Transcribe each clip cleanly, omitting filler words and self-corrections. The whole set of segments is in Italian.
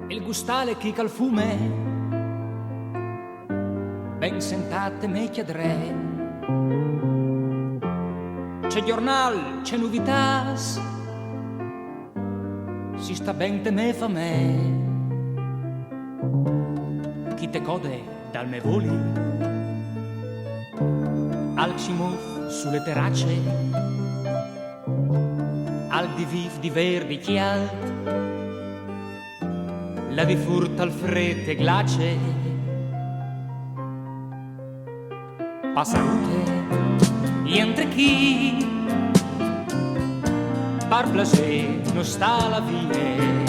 il gustale chi cal fume, ben sentate me chiedre. C'è giornal, c'è novitas, si sta ben te me fa me. Chi te code dal me voli, al cimuf sulle terracce, al di viv di verdi chialt, la vi furta al fredde glace. Passarute, entre chi par placer no sta la vie,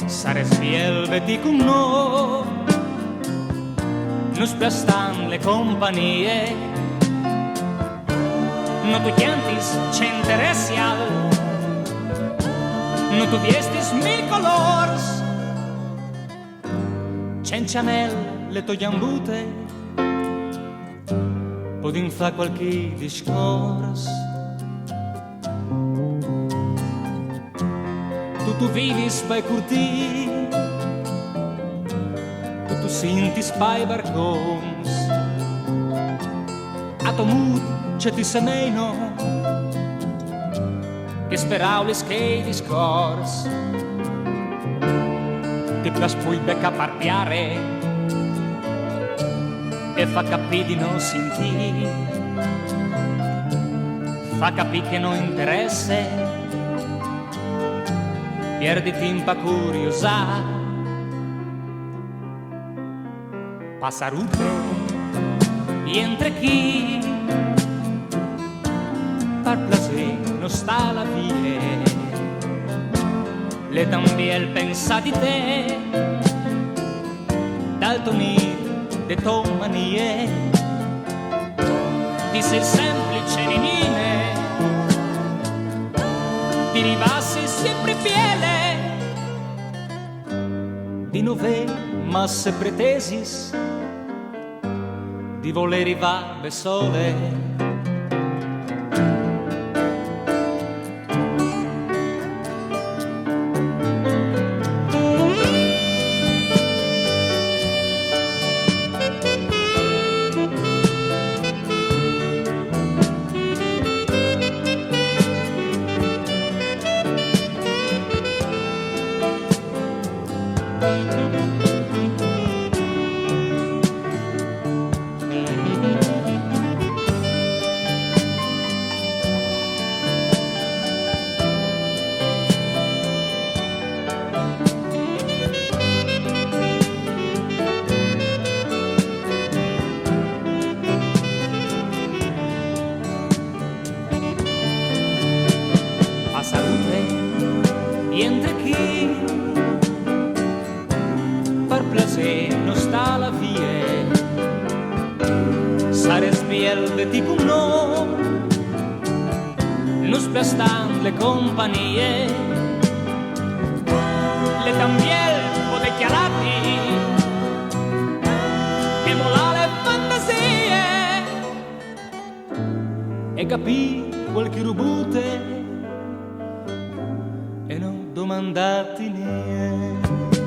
sare svielveti con no, nos piastan le compagnie, no tu chiantis c'interessial, no tu viestis mil colors, cencianel le togliambute, podin fa qualche discors. Tu vivis bei curti, tu sintis bei barcons, a to mut c'è ti semeino, che speraulis che discors, ti plas poi becca parpiare, e fa capì di non sentì, fa capì che non interesse, pierditi in pa curiosà. Passarute, entre chi par placer no sta la vie, le también pensa di te, dal tonir de ton manie, di ser semplice ninine, di rivassi sempre piele, di nove masse pretesis, di voleri vabe sole. Y entre chi par placer no sta la vie, sare sbielveti con no, nos piastan le compagnie, le también pode chiarati, e mola le fantasie, e capì qualche rubute, e non domandati niente.